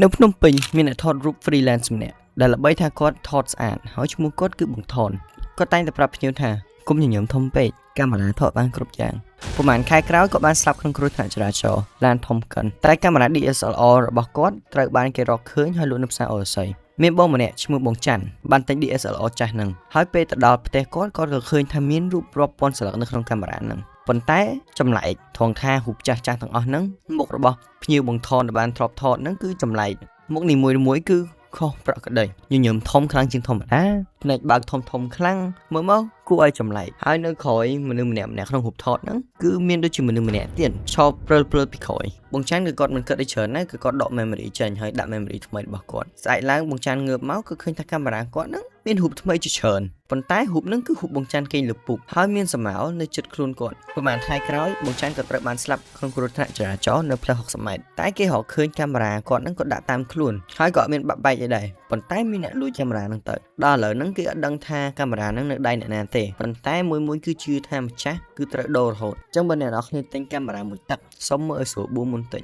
នៅភ្នំពេញមានអ្នកថតរូប freelance ម្នាក់ដែលល្បីថាគាត់ថតស្អាតហើយឈ្មោះគាត់គឺបង្ថនគាត់តែងតែប្រាប់ភ្ញៀវថាគុំញញឹមធំពេកកាមេរ៉ាថតបានគ្រប់យ៉ាងប្រហែលខែក្រោយគាត់បានស្លាប់ក្នុងគ្រោះថ្នាក់ចរាចរណ៍ឡានធំកិនតែកាមេរ៉ា DSLR របស់គាត់ត្រូវបានគេរកឃើញហើយលក់នៅផ្សារអូរស័យមានបងម្នាក់ឈ្មោះបងច័ន្ទបានទិញ DSLR ចាស់ហ្នឹងហើយពេលទៅដល់ផ្ទះគាត់ក៏ឃើញថាមានរូបរាប់ពាន់ស្លឹកនៅក្នុងកាមេរ៉ាហ្នឹងប៉ុន្តែចម្លែកថងថារូបចាស់ៗទាំងអស់ហ្នឹងមុខរបស់ភ្ញៀវបង្ថនដែលបានធ្លាប់ថតហ្នឹងគឺចម្លែកមុខនីមួយៗគឺខុសប្រក្រតីញញឹមធំខ្លាំងជាងធម្មតាភ្នែកបើកធំខ្លាំងមើលមកគួរឲ្យចម្លែកហើយនៅក្រោយមនុស្សម្នាក់ក្នុងរូបថតហ្នឹងគឺមានដូចជាមនុស្សម្នាក់ទៀតឈប់ព្រើលពីក្រោយបងច័ន្ទគឺគាត់មិនគិតឲ្យច្រើនណាគឺគាត់ដក memory ចេញហើយដាក់ memory ថ្មីរបស់គាត់ស្អែកឡើងបងច័ន្ទងើបមកគឺឃើញថាកាមេរ៉ាគាត់ហ្នឹងមានរូបថ្មីជាច្រើនប៉ុន្តែរូបហ្នឹងគឺរូបបងច័ន្ទគេងលើពុកហើយមានសម្ោលនៅជិតខ្លួនគាត់ប្រហែលថ្ងៃក្រោយបងច័ន្ទក៏ត្រូវបានស្លាប់ក្នុងគ្រោះថ្នាក់ចរាចរណ៍នៅផ្លូវ60ម៉ែត្រតែគេរកឃើញកាមេរ៉ាគាត់ហ្នឹងក៏ដាក់តាមខ្លួនហើយក៏អត់មានបាក់បែកអីដែរប៉ុន្តែមានអ្នកលួចកាមេរ៉ាហ្នឹងទៅដល់ឥឡូវហ្នឹងគេអត់ដឹងថាកាមេរ៉ាហ្នឹងនៅដៃអ្នកណាទេប៉ុន្តែមួយគឺជឿថាម្ចាស់គឺត្រូវដូររហូតអញ្ចឹងបើអ្នកនរគ្នាទិញកាមេរ៉ាមួយទឹកសុំមើលឲ្យស្រួលបួមុនទិញ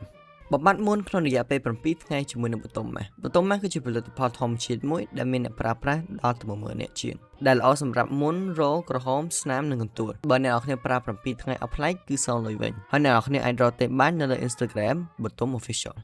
បំបត្តិមុនក្នុងរយៈពេល7ថ្ងៃជាមួយនឹងបតុមម៉ាស់គឺជាផលិតផលធម្មជាតិមួយដែលមានអ្នកប្រើប្រាស់ដល់ទៅ10000នាក់ជាងដែលល្អសម្រាប់មុនរោក្រហមស្នាមនិងកន្ទួលបើអ្នកនរគ្នាប្រើ7ថ្ងៃអត់ប្លែកគឺសងលុយវិញហើយអ្នកនរគ្នាអាចរកទេបាននៅលើ Instagram បតុម Official